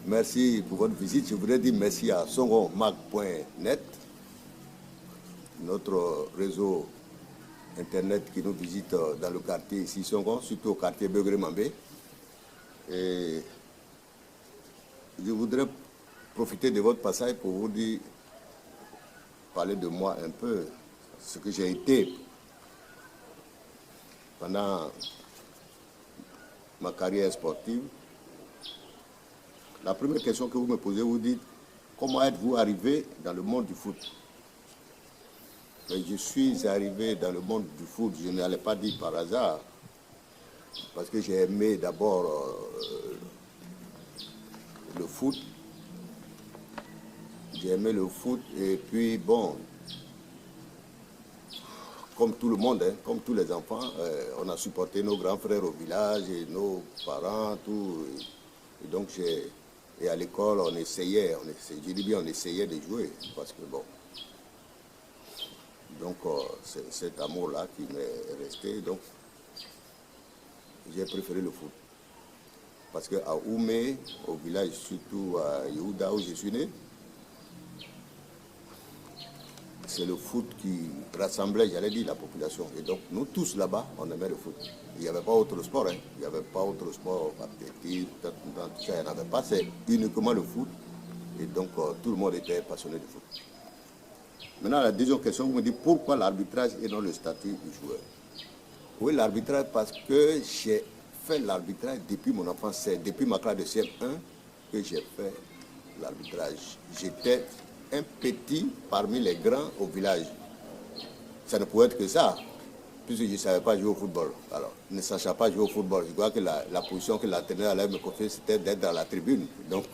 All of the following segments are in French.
Merci pour votre visite. Je voudrais dire merci à songonmag.net, notre réseau Internet qui nous visite dans le quartier ici, Songon, surtout au quartier Begré-Mambé. Et je voudrais profiter de votre passage pour vous dire, parler de moi un peu, ce que j'ai été pendant ma carrière sportive. La première question que vous me posez, vous dites, comment êtes-vous arrivé dans le monde du foot? Mais je suis arrivé dans le monde du foot, je ne l'allais pas dire par hasard, parce que j'ai aimé d'abord le foot. J'ai aimé le foot et puis bon, comme tout le monde, comme tous les enfants, on a supporté nos grands frères au village et nos parents, tout. Et donc et à l'école, on essayait, je dis bien on essayait de jouer, parce que bon. Donc c'est cet amour-là qui m'est resté, donc j'ai préféré le foot. Parce qu'à Oumé, au village, surtout à Yehuda où je suis né, c'est le foot qui rassemblait, j'allais dire, la population. Et donc, nous tous là-bas, on aimait le foot. Il n'y avait pas autre sport, Il n'y avait pas autre sport, athlétisme, tout ça, il n'y en avait pas. C'est uniquement le foot. Et donc, tout le monde était passionné de foot. Maintenant, la deuxième question, vous me dites pourquoi l'arbitrage et non le statut du joueur? Oui, l'arbitrage, parce que j'ai fait l'arbitrage depuis mon enfance. C'est depuis ma classe de CM1 que j'ai fait l'arbitrage. J'étais un petit parmi les grands au village. Ça ne pouvait être que ça, puisque je ne savais pas jouer au football. Alors, ne sachant pas jouer au football, je crois que la position que l'entraîneur allait me confier, c'était d'être dans la tribune. Donc,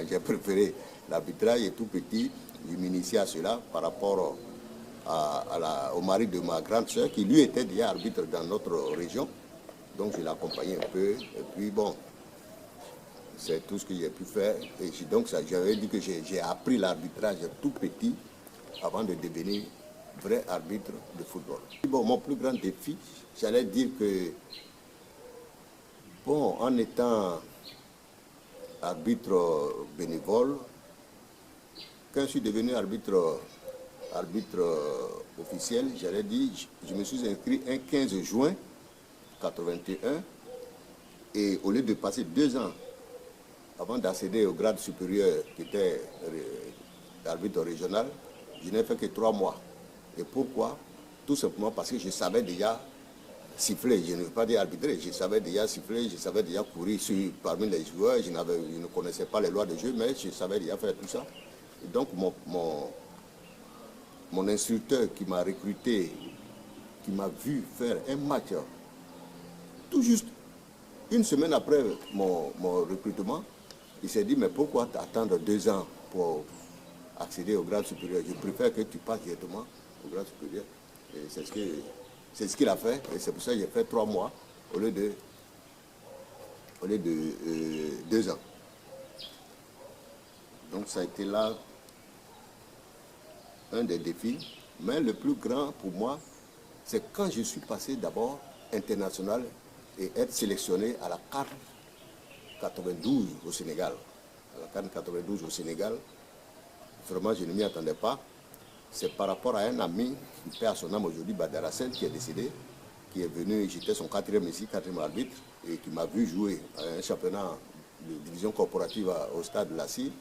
j'ai préféré l'arbitrage et tout petit, je m'initiais à cela par rapport au mari de ma grande soeur, qui lui était déjà arbitre dans notre région. Donc, je l'accompagnais un peu. Et puis, bon, c'est tout ce que j'ai pu faire. Et donc, j'avais dit que j'ai appris l'arbitrage tout petit avant de devenir vrai arbitre de football. Bon, mon plus grand défi, j'allais dire que, bon, en étant arbitre bénévole, quand je suis devenu arbitre officiel, j'allais dire, je me suis inscrit un 15 juin 81 et au lieu de passer 2 ans avant d'accéder au grade supérieur qui était l'arbitre régional, je n'ai fait que 3 mois. Et pourquoi? Tout simplement parce que je savais déjà siffler, je ne veux pas dire arbitrer, je savais déjà siffler, je savais déjà courir parmi les joueurs, je ne connaissais pas les lois de jeu, mais je savais déjà faire tout ça. Et donc mon instructeur qui m'a recruté, qui m'a vu faire un match, tout juste une semaine après mon recrutement, il s'est dit, mais pourquoi attendre 2 ans pour accéder au grade supérieur? Je préfère que tu passes directement au grade supérieur. Et c'est ce qu'il a fait. Et c'est pour ça que j'ai fait 3 mois au lieu de 2 ans. Donc ça a été là un des défis. Mais le plus grand pour moi, c'est quand je suis passé d'abord international et être sélectionné à la CAN 92 au Sénégal. À la CAN 92 au Sénégal, vraiment je ne m'y attendais pas. C'est par rapport à un ami, qui paie à son âme aujourd'hui, Badara Sen, qui est décédé, qui est venu, j'étais son 4e ici, 4e arbitre, et qui m'a vu jouer à un championnat de division corporative au stade de la Cire.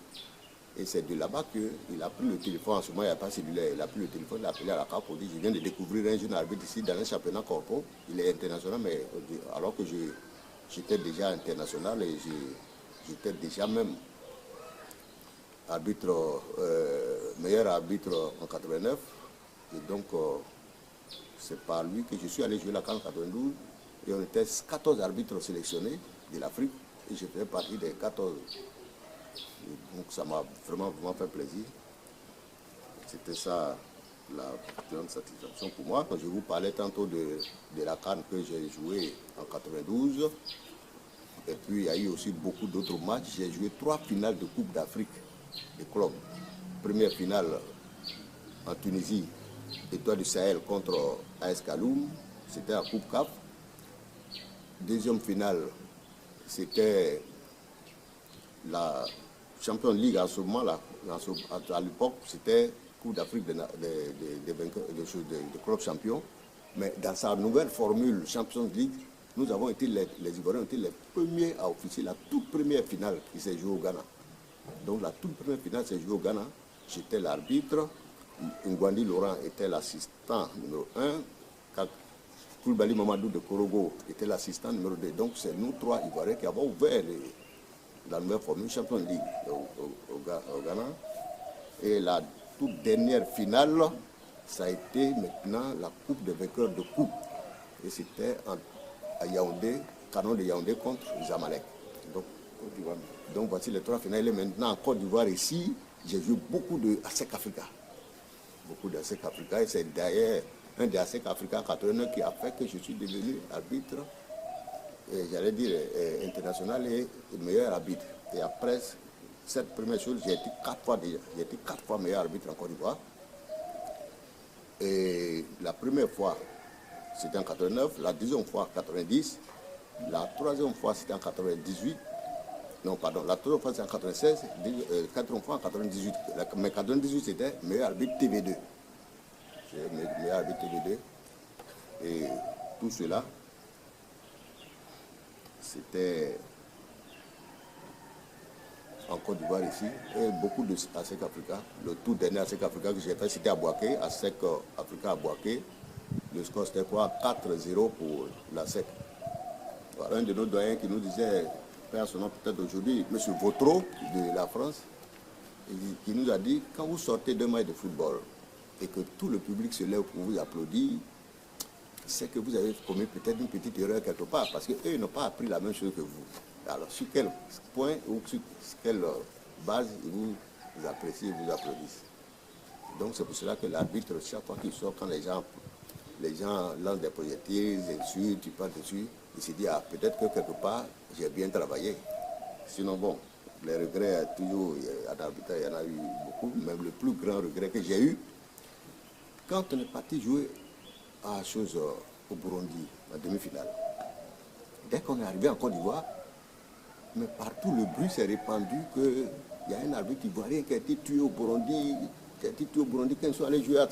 Et c'est de là-bas qu'il a pris le téléphone. En ce moment, il n'y a pas cellulaire. Il a pris le téléphone, il a appelé à la CAP pour dire, je viens de découvrir un jeune arbitre ici dans un championnat corpo. Il est international, mais alors que j'étais déjà international et j'étais déjà même arbitre, meilleur arbitre en 89. Et donc, c'est par lui que je suis allé jouer la CAN 92. Et on était 14 arbitres sélectionnés de l'Afrique. Et je faisais partie des 14. Et donc, ça m'a vraiment fait plaisir. C'était ça la grande satisfaction pour moi. Quand je vous parlais tantôt de la CAN que j'ai joué en 92. Et puis, il y a eu aussi beaucoup d'autres matchs. J'ai joué 3 finales de Coupe d'Afrique des clubs. Première finale en Tunisie, Étoile du Sahel contre AS Kaloum, c'était la Coupe CAF. Deuxième finale, c'était la Champions League à ce moment-là, à l'époque, c'était Coupe d'Afrique des clubs champions. Mais dans sa nouvelle formule Champions League, nous avons été les Ivoiriens ont été les premiers à officier la toute première finale qui s'est jouée au Ghana. Donc la toute première finale s'est jouée au Ghana. J'étais l'arbitre. Ngwandi Laurent était l'assistant numéro 1. Koulibaly Mamadou de Korogo était l'assistant numéro 2. Donc c'est nous trois Ivoiriens qui avons ouvert la nouvelle formule Champions League au Ghana. Et la toute dernière finale, ça a été maintenant la Coupe des vainqueurs de Coupe. Et c'était à Yaoundé, Canon de Yaoundé contre Zamalek. Donc voici les trois finales. Et maintenant en Côte d'Ivoire ici, j'ai joué beaucoup de ASEC Africa. Beaucoup d'ASEC Africa. Et c'est d'ailleurs un des ASEC Africa 89 qui a fait que je suis devenu arbitre, j'allais dire international et meilleur arbitre. Et après cette première chose, j'ai été 4 fois déjà. J'ai été 4 fois meilleur arbitre en Côte d'Ivoire. Et la première fois, c'était en 89, la deuxième fois en 90, la troisième fois c'était en 98, non pardon, la troisième fois c'était en 96, quatrième fois en 98. Mais 98 c'était meilleur arbitre TV2. Meilleur arbitre TV2. Et tout cela, c'était en Côte d'Ivoire ici, et beaucoup de ASEC Africa. Le tout dernier ASEC Africa que j'ai fait, c'était à Boaké, ASEC Africa à Boaké. Le score c'était quoi? 4-0 pour l'ASEC. Voilà, un de nos doyens qui nous disait, père son nom peut-être aujourd'hui, M. Vautreau de la France, qui nous a dit, quand vous sortez d'un match de football et que tout le public se lève pour vous applaudir, c'est que vous avez commis peut-être une petite erreur quelque part, parce qu'eux n'ont pas appris la même chose que vous. Alors, sur quel point ou sur quelle base ils vous apprécient et vous applaudissent. Donc, c'est pour cela que l'arbitre, chaque fois qu'il sort, quand les gens lancent des projectiles, des insultes, tu parles dessus, il se dit, ah, peut-être que quelque part, j'ai bien travaillé. Sinon, bon, les regrets, toujours, à l'arbitre, il y en a eu beaucoup, même le plus grand regret que j'ai eu, quand on est parti jouer à chose au Burundi, en demi-finale. Dès qu'on est arrivé en Côte d'Ivoire, mais partout le bruit s'est répandu qu'il y a un arbitre ivoirien qui a été tué au Burundi, quand ils sont allés jouer à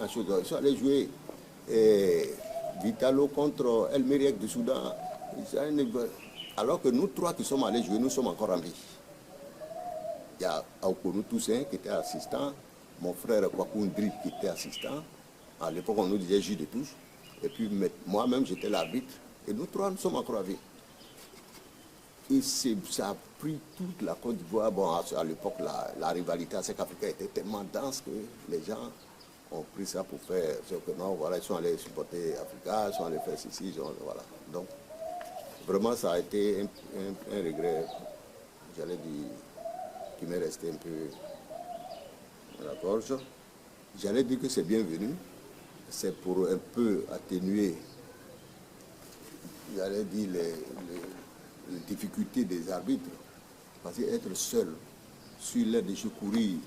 chose, ils sont allés jouer Vitalo contre El Meriek du Soudan. Alors que nous trois qui sommes allés jouer, nous sommes encore en vie. Il y a Aoukonou Toussaint qui était assistant, mon frère Kwakoun Drip qui était assistant. À l'époque, on nous disait juge de touche. Et puis moi-même, j'étais l'arbitre. Et nous trois, nous sommes encore en vie. Et ça a pris toute la Côte d'Ivoire. Bon, à l'époque, la rivalité ASEC Africa était tellement dense que les gens ont pris ça pour faire ce que non, voilà, ils sont allés supporter Africa, ils sont allés faire ceci, voilà. Donc, vraiment, ça a été un regret, j'allais dire, qui m'est resté un peu à la gorge. J'allais dire que c'est bienvenu. C'est pour un peu atténuer, j'allais dire, les difficultés des arbitres. Parce qu'être seul sur l'air de courir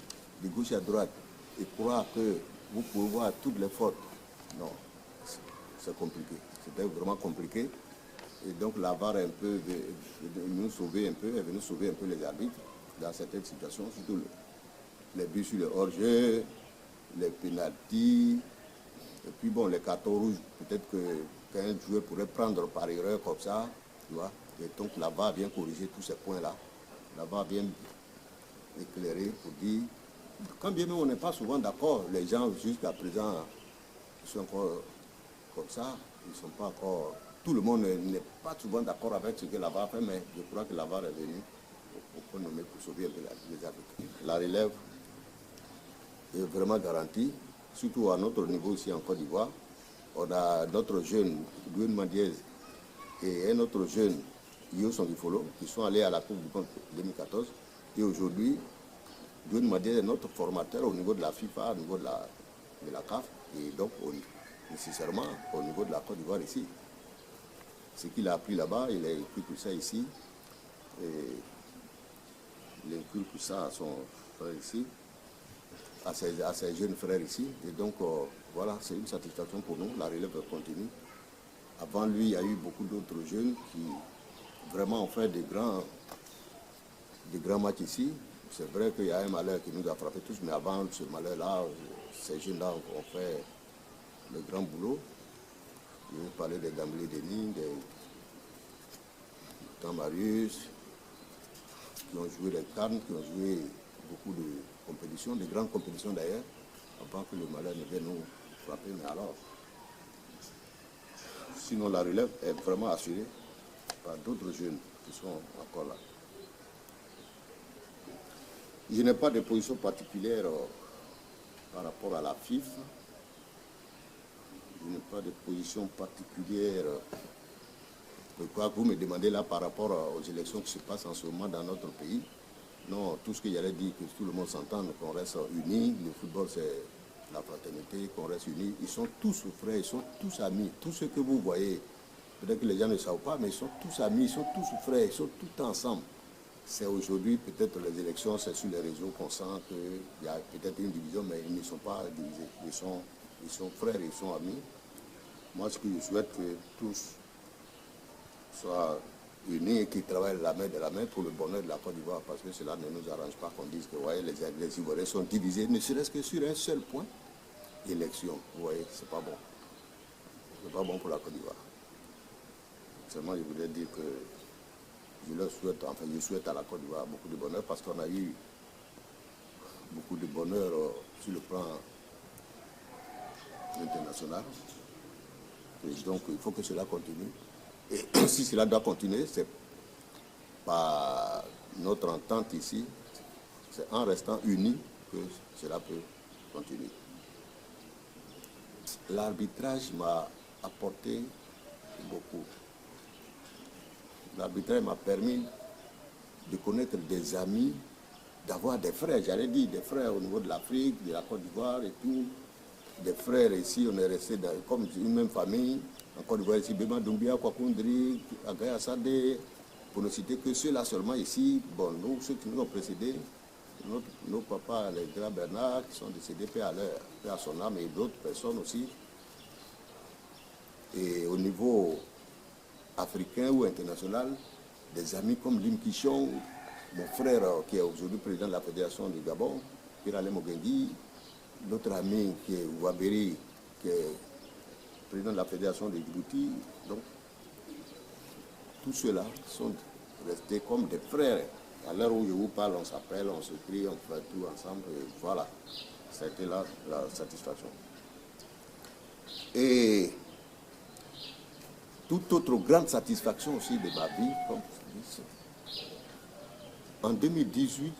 de gauche à droite et croire que vous pouvez voir toutes les fautes, non, c'est compliqué. C'était vraiment compliqué. Et donc la VAR est un peu nous sauver un peu, est venue sauver un peu les arbitres dans certaines situations, surtout les buts sur les hors-jeux, les pénaltys, et puis bon, les cartons rouges, peut-être qu'un joueur pourrait prendre par erreur comme ça, tu vois. Et donc la VAR vient corriger tous ces points-là. La VAR vient éclairer pour dire, quand bien même on n'est pas souvent d'accord, les gens jusqu'à présent sont encore comme ça, ils ne sont pas encore... Tout le monde n'est pas souvent d'accord avec ce que la VAR fait, mais je crois que la VAR est venue pour nommer, pour sauver un peu les arbitres. La relève est vraiment garantie, surtout à notre niveau ici en Côte d'Ivoire. On a notre jeune, Douane Mandiez, et un autre jeune, Yo Songifolo, qui sont allés à la Coupe du Monde 2014. Et aujourd'hui, Douane Mandiez est notre formateur au niveau de la FIFA, au niveau de la CAF, et donc nécessairement au niveau de la Côte d'Ivoire ici. Ce qu'il a appris là-bas, il a écrit tout ça ici. Et il a écrit tout ça à son frère ici, à ses jeunes frères ici. Et donc, voilà, c'est une satisfaction pour nous. La relève continue. Avant lui, il y a eu beaucoup d'autres jeunes qui vraiment ont fait des grands matchs ici. C'est vrai qu'il y a un malheur qui nous a frappés tous, mais avant ce malheur-là, ces jeunes-là ont fait le grand boulot. Je vais parler des Dambélé Denis, des Tamarius, qui ont joué les Cannes, qui ont joué beaucoup de compétitions, de grandes compétitions d'ailleurs, avant que le malheur ne vienne nous frapper. Mais alors, sinon la relève est vraiment assurée par d'autres jeunes qui sont encore là. Je n'ai pas de position particulière par rapport à la FIFA. Je n'ai pas de position particulière. Pourquoi vous me demandez là par rapport aux élections qui se passent en ce moment dans notre pays? Non, tout ce que j'allais dire, que tout le monde s'entende, qu'on reste unis. Le football, c'est la fraternité, qu'on reste unis. Ils sont tous frères, ils sont tous amis. Tous ceux que vous voyez, peut-être que les gens ne savent pas, mais ils sont tous amis, ils sont tous frères, ils sont tous ensemble. C'est aujourd'hui, peut-être les élections, c'est sur les réseaux qu'on sent qu'il y a peut-être une division, mais ils ne sont pas divisés. Ils sont frères, ils sont amis. Moi, ce que je souhaite, que tous soient unis et qu'ils travaillent la main de la main pour le bonheur de la Côte d'Ivoire, parce que cela ne nous arrange pas qu'on dise que voyez, les Ivoiriens sont divisés, ne serait-ce que sur un seul point, élection. Vous voyez, c'est pas bon. C'est pas bon pour la Côte d'Ivoire. Seulement, je voulais dire que je leur souhaite, enfin, je souhaite à la Côte d'Ivoire beaucoup de bonheur, parce qu'on a eu beaucoup de bonheur sur le plan international. Et donc, il faut que cela continue. Et si cela doit continuer, c'est pas notre entente ici, c'est en restant unis que cela peut continuer. L'arbitrage m'a apporté beaucoup. L'arbitrage m'a permis de connaître des amis, d'avoir des frères, j'allais dire, des frères au niveau de l'Afrique, de la Côte d'Ivoire et tout. Des frères ici, on est resté comme une même famille. En Côte d'Ivoire ici, Bema Doumbia, Kwakundri, Agaya Sade, pour ne citer que ceux-là seulement ici. Bon, nous, ceux qui nous ont précédés, nos papas, les grands Bernard, qui sont décédés, paix à son âme, et d'autres personnes aussi. Et au niveau africain ou international, des amis comme Lim Kichon, mon frère qui est aujourd'hui président de la Fédération du Gabon, Pirale Mogendi, notre ami qui est Ouaberi, qui est président de la Fédération de Djibouti. Donc, tous ceux-là sont restés comme des frères. À l'heure où je vous parle, on s'appelle, on se crie, on fait tout ensemble. Et voilà, ça a été là la satisfaction. Et toute autre grande satisfaction aussi de ma vie, comme je dis, en 2018,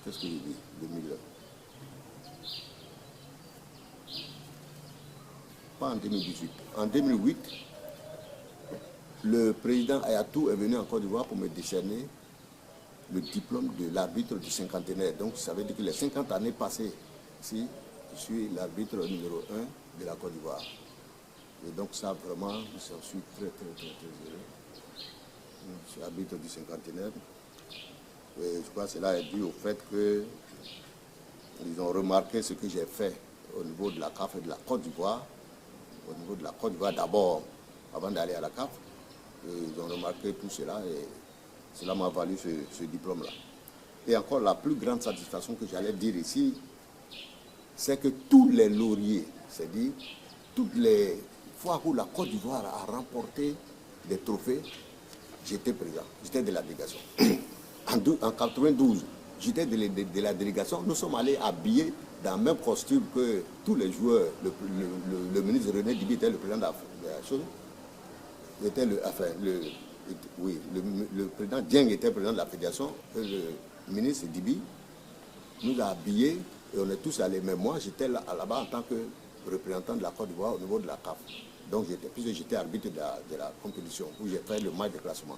qu'est-ce que je dis 2000. Pas en 2018. En 2008, le président Ayatou est venu en Côte d'Ivoire pour me décerner le diplôme de l'arbitre du cinquantenaire. Donc ça veut dire que les 50 années passées, ici, je suis l'arbitre numéro 1 de la Côte d'Ivoire. Et donc ça, vraiment, j'en suis très heureux. Je suis arbitre du cinquantenaire. Et je crois que cela est dû au fait qu'ils ont remarqué ce que j'ai fait au niveau de la CAF et de la Côte d'Ivoire. Au niveau de la Côte d'Ivoire d'abord, avant d'aller à la CAF. Ils ont remarqué tout cela et cela m'a valu ce diplôme-là. Et encore la plus grande satisfaction que j'allais dire ici, c'est que tous les lauriers, c'est-à-dire toutes les fois où la Côte d'Ivoire a remporté des trophées, j'étais présent, j'étais de la délégation. En 92, j'étais de la délégation. Nous sommes allés habillés dans le même costume que tous les joueurs. Le ministre René Dibi était le président de la chose. Le président Dieng était président de la fédération. Et le ministre Dibi nous a habillés et on est tous allés. Mais moi, j'étais là-bas en tant que représentant de la Côte d'Ivoire au niveau de la CAF. Donc, puisque j'étais arbitre de la compétition où j'ai fait le match de classement.